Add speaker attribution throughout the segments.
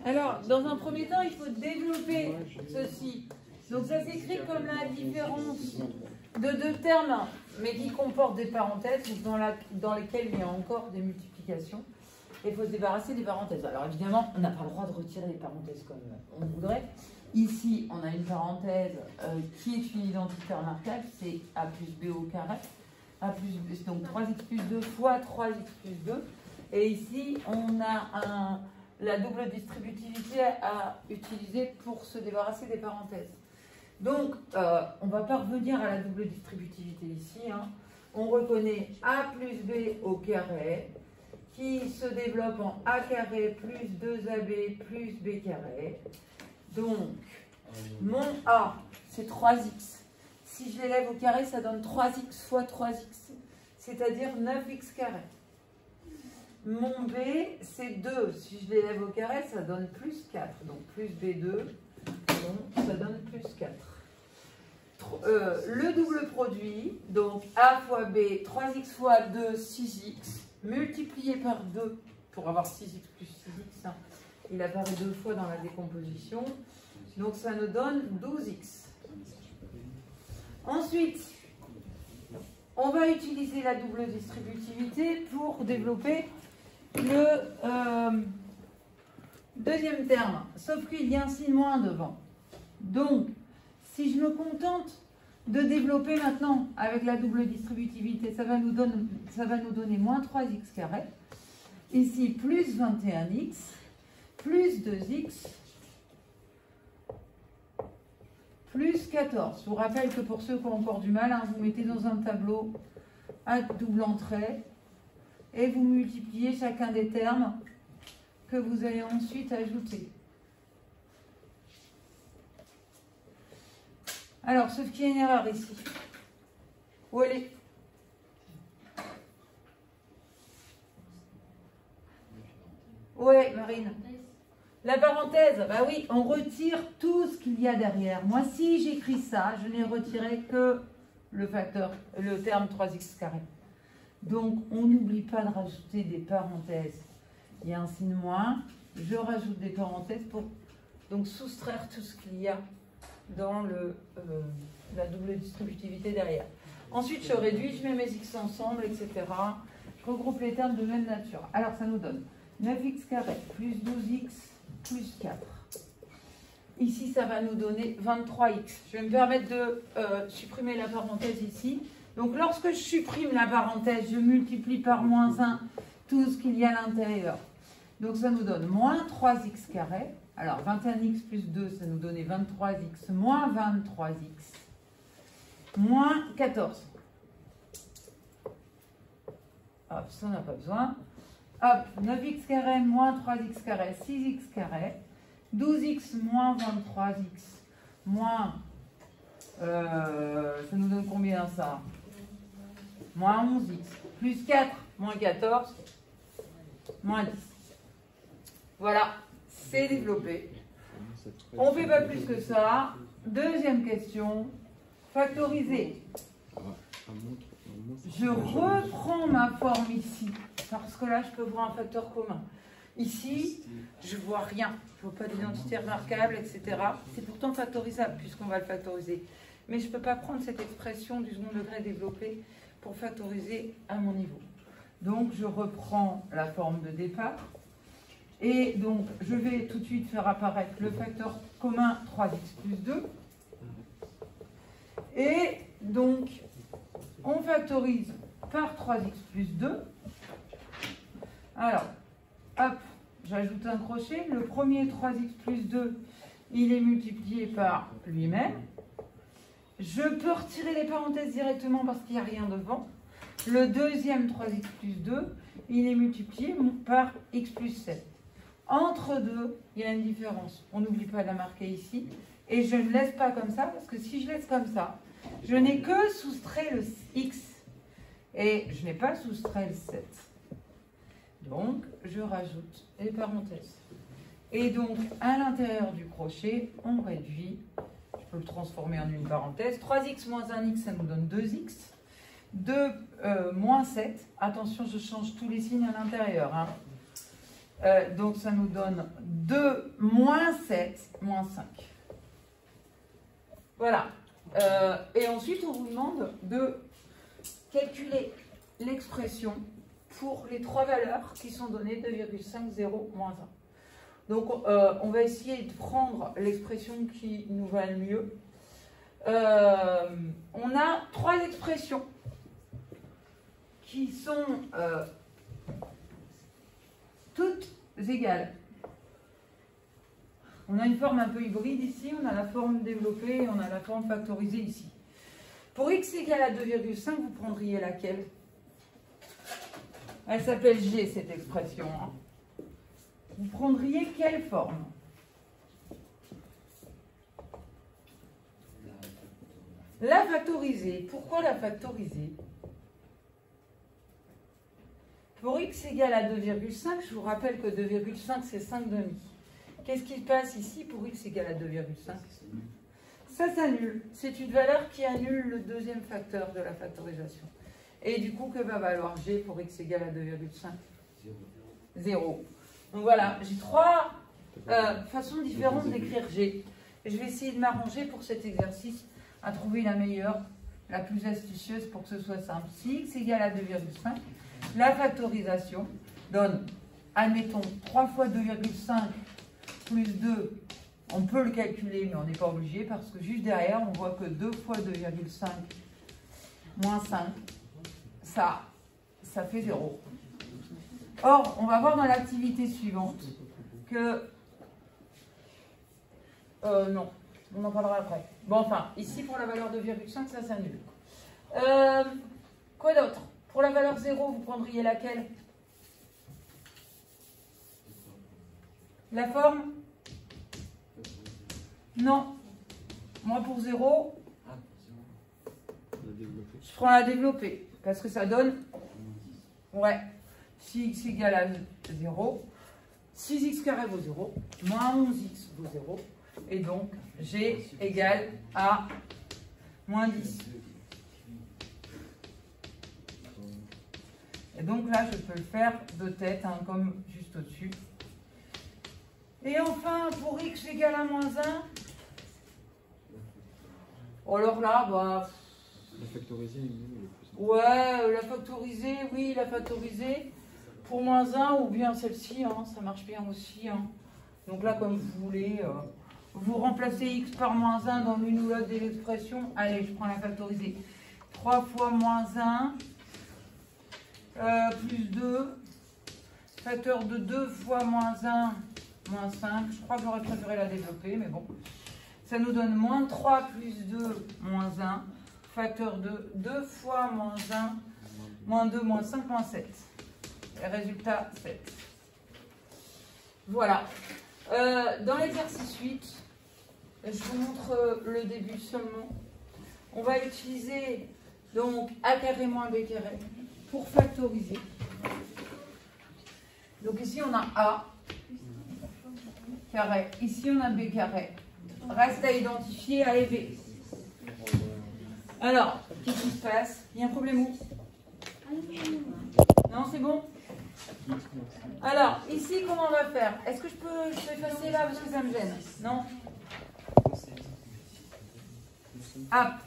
Speaker 1: Alors, dans un premier temps, il faut développer ceci. Donc, ça s'écrit comme la différence de deux termes, mais qui comportent des parenthèses, dans lesquelles il y a encore des multiplications. Et il faut se débarrasser des parenthèses. Alors, évidemment, on n'a pas le droit de retirer les parenthèses comme on voudrait. Ici, on a une parenthèse qui est une identité remarquable, c'est a plus b au carré. A plus b, donc 3x plus 2 fois 3x plus 2. Et ici, on a la double distributivité à utiliser pour se débarrasser des parenthèses. Donc, on ne va pas revenir à la double distributivité ici. Hein. On reconnaît a plus b au carré qui se développe en a carré plus 2ab plus b carré. Donc, mon a, c'est 3x. Si je l'élève au carré, ça donne 3x fois 3x, c'est-à-dire 9x carré. Mon b, c'est 2. Si je l'élève au carré, ça donne plus 4. Donc, plus b2, donc ça donne plus 4. Le double produit, donc a fois b, 3x fois 2, 6x, multiplié par 2 pour avoir 6x plus 6x. Hein. Il apparaît deux fois dans la décomposition. Donc, ça nous donne 12x. Ensuite, on va utiliser la double distributivité pour développer le deuxième terme. Sauf qu'il y a un signe moins devant. Donc, si je me contente de développer maintenant avec la double distributivité, ça va nous donner moins 3x carré. Ici, plus 21x, plus 2x, plus 14. Je vous rappelle que pour ceux qui ont encore du mal, hein, vous mettez dans un tableau à double entrée et vous multipliez chacun des termes que vous allez ensuite ajouter. Alors, sauf qu'il y a une erreur ici. Où elle est? Ouais, Marine. La parenthèse, bah oui, on retire tout ce qu'il y a derrière. Moi, si j'écris ça, je n'ai retiré que le terme 3x carré. Donc, on n'oublie pas de rajouter des parenthèses. Il y a un signe moins, je rajoute des parenthèses pour donc soustraire tout ce qu'il y a dans la double distributivité derrière. Ensuite, je réduis, je mets mes x ensemble, etc. Je regroupe les termes de même nature. Alors, ça nous donne 9x carré plus 12x plus 4. Ici, ça va nous donner 23x. Je vais me permettre de supprimer la parenthèse ici. Donc, lorsque je supprime la parenthèse, je multiplie par moins 1 tout ce qu'il y a à l'intérieur. Donc, ça nous donne moins 3x carré. Alors, 21x plus 2, ça nous donnait 23x moins 23x moins 14. Hop, ça, on n'a pas besoin. Hop, 9x carré moins 3x carré, 6x carré. 12x moins 23x moins... ça nous donne combien, ça? Moins 11x. Plus 4, moins 14, moins 10. Voilà, c'est développé. On ne fait pas plus que ça. Deuxième question. Factoriser. Je reprends ma forme ici, parce que là, je peux voir un facteur commun. Ici, je ne vois rien. Je ne vois pas d'identité remarquable, etc. C'est pourtant factorisable, puisqu'on va le factoriser. Mais je ne peux pas prendre cette expression du second degré développé pour factoriser à mon niveau. Donc, je reprends la forme de départ. Et donc, je vais tout de suite faire apparaître le facteur commun 3x plus 2. Et donc, on factorise par 3x plus 2. Alors, hop, j'ajoute un crochet. Le premier 3x plus 2, il est multiplié par lui-même. Je peux retirer les parenthèses directement parce qu'il n'y a rien devant. Le deuxième 3x plus 2, il est multiplié par x plus 7. Entre deux, il y a une différence. On n'oublie pas de la marquer ici. Et je ne laisse pas comme ça, parce que si je laisse comme ça, je n'ai que soustrait le x. Et je n'ai pas soustrait le 7. Donc, je rajoute les parenthèses. Et donc, à l'intérieur du crochet, on réduit. Je peux le transformer en une parenthèse. 3x moins 1x, ça nous donne 2x. 2 moins 7. Attention, je change tous les signes à l'intérieur. Hein. Donc ça nous donne 2 moins 7 moins 5. Voilà. Et ensuite, on vous demande de calculer l'expression pour les 3 valeurs qui sont données 2,50 moins 1. Donc, on va essayer de prendre l'expression qui nous va le mieux. On a 3 expressions qui sont toutes égales. On a une forme un peu hybride ici, on a la forme développée et on a la forme factorisée ici. Pour x égale à 2,5, vous prendriez laquelle? Elle s'appelle G, cette expression. Vous prendriez quelle forme? La factorisée. Pourquoi la factorisée? Pour x égale à 2,5, je vous rappelle que 2,5 c'est 5 demi. Qu'est-ce qui se passe ici pour x égale à 2,5? Ça s'annule. C'est une valeur qui annule le deuxième facteur de la factorisation. Et du coup, que va valoir G pour x égale à 2,5? 0. Donc voilà, j'ai 3 façons différentes d'écrire G. Et je vais essayer de m'arranger pour cet exercice à trouver la meilleure, la plus astucieuse pour que ce soit simple. Si x égale à 2,5, la factorisation donne, admettons, 3 fois 2,5 plus 2, on peut le calculer, mais on n'est pas obligé, parce que juste derrière, on voit que 2 fois 2,5 moins 5, ça fait 0. Or, on va voir dans l'activité suivante que... non, on en parlera après. Bon, enfin, ici, pour la valeur 2,5, ça s'annule. Quoi d'autre? Pour la valeur 0, vous prendriez laquelle? La forme? Non. Moi, pour 0, je prends la développée. Parce que ça donne... Ouais. Si x égale à 0, 6x carré vaut 0, moins 11x vaut 0. Et donc, G égale à moins 10. Et donc là, je peux le faire de tête, hein, comme juste au-dessus. Et enfin, pour x égale à moins 1, alors là, bah...
Speaker 2: La factorisée,
Speaker 1: ouais, la factorisée, oui, la factorisée. Pour moins 1, ou bien celle-ci, hein, ça marche bien aussi. Hein. Donc là, comme vous voulez, vous remplacez x par moins 1 dans l'une ou l'autre des expressions. Allez, je prends la factorisée. 3 fois moins 1, plus 2, facteur de 2 fois moins 1, moins 5. Je crois que j'aurais préféré la développer, mais bon. Ça nous donne moins 3 plus 2, moins 1. Facteur de 2 fois moins 1, moins 2, moins 5, moins 7. Et résultat, 7. Voilà. Dans l'exercice 8, je vous montre le début seulement. On va utiliser donc a carré moins b carré pour factoriser. Donc ici, on a a carré. Ici, on a b carré. Reste à identifier a et b. Alors, qu'est-ce qui se passe? Il y a un problème où? Non, c'est bon? Alors, ici, comment on va faire? Est-ce que je peux effacer là parce que ça me gêne? Non? Ah.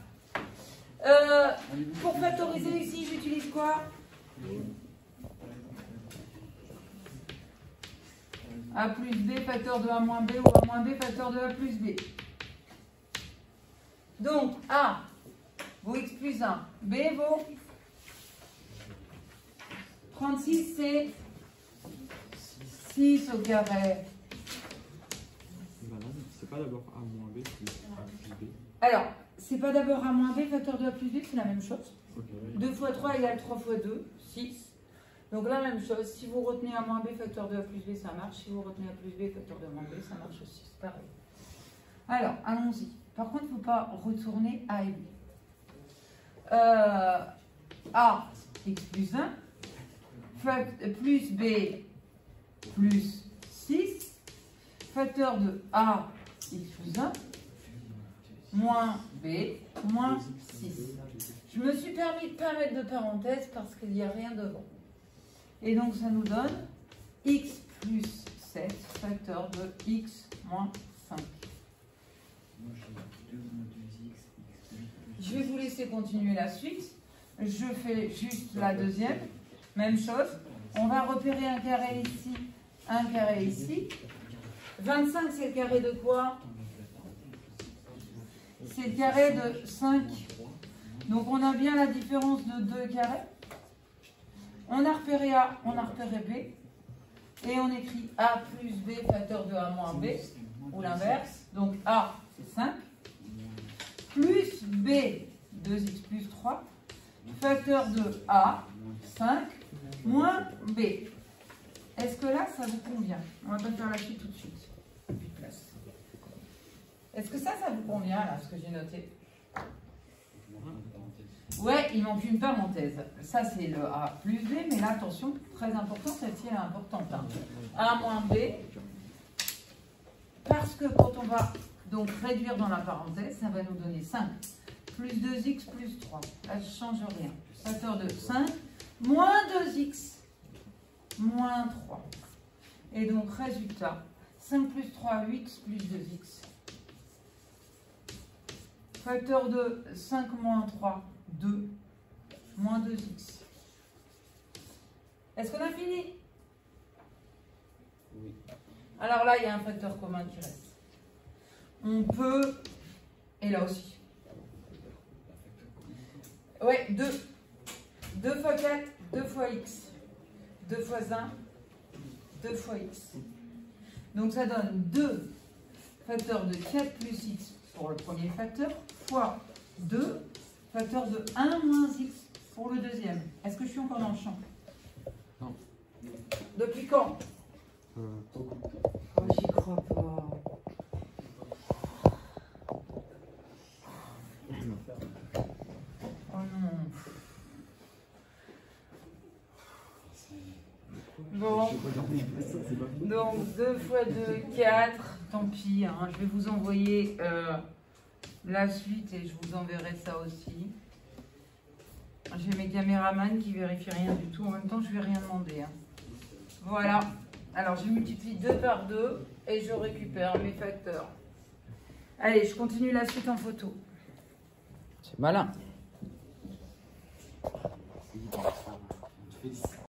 Speaker 1: Pour factoriser ici, j'utilise quoi? A plus B facteur de A moins B ou A moins B facteur de A plus B. Donc, A vaut x plus 1. B vaut 36, c'est 6 au carré.
Speaker 2: C'est pas d'abord A moins B plus A plus B.
Speaker 1: Alors, c'est pas d'abord A moins B facteur de A plus B, c'est la même chose.
Speaker 2: Okay.
Speaker 1: 2 fois 3 égale 3 fois 2, 6. Donc la même chose, si vous retenez A moins B facteur de A plus B, ça marche. Si vous retenez A plus B facteur de A moins B, ça marche aussi. C'est pareil. Alors, allons-y. Par contre, il ne faut pas retourner A et B. A, x plus 1, plus B plus 6, facteur de A, x plus 1, moins B, moins 6. Je me suis permis de ne pas mettre de parenthèse parce qu'il n'y a rien devant. Et donc, ça nous donne x plus 7 facteur de x moins 5. Je vais vous laisser continuer la suite. Je fais juste la deuxième. Même chose. On va repérer un carré ici, un carré ici. 25, c'est le carré de quoi? C'est le carré de 5. Donc on a bien la différence de 2 carrés. On a repéré A, on a repéré B. Et on écrit A plus B facteur de A moins B. Ou l'inverse. Donc A, c'est 5. Plus B, 2x plus 3. Facteur de A, 5. Moins B. Est-ce que là, ça vous convient? On va pas faire la suite tout de suite. Plus de place. Est-ce que ça vous convient, là, ce que j'ai noté? Ouais, il manque une parenthèse. Ça, c'est le A plus B, mais là, attention, très important, celle-ci, elle est importante. Hein. A moins B. Parce que quand on va donc réduire dans la parenthèse, ça va nous donner 5. Plus 2x plus 3. Là, je ne change rien. Facteur de 5. Moins 2x, moins 3. Et donc, résultat, 5 plus 3, 8 plus 2x. Facteur de 5 moins 3, 2, moins 2x. Est-ce qu'on a fini?
Speaker 2: Oui.
Speaker 1: Alors là, il y a un facteur commun qui reste. On peut, et là aussi. Ouais, 2. 2 fois 4, 2 fois x. 2 fois 1, 2 fois x. Donc ça donne 2 facteurs de 4 plus x pour le premier facteur, fois 2 facteurs de 1 moins x pour le deuxième. Est-ce que je suis encore dans le champ?
Speaker 2: Non.
Speaker 1: Depuis quand?
Speaker 2: Oh,
Speaker 1: j'y crois pas. Oh non. Bon, donc 2 fois 2, 4, tant pis, hein, je vais vous envoyer la suite et je vous enverrai ça aussi. J'ai mes caméramans qui vérifient rien du tout, en même temps je ne vais rien demander. Hein. Voilà, alors je multiplie 2 par 2 et je récupère mes facteurs. Allez, je continue la suite en photo. C'est malin.
Speaker 2: c'est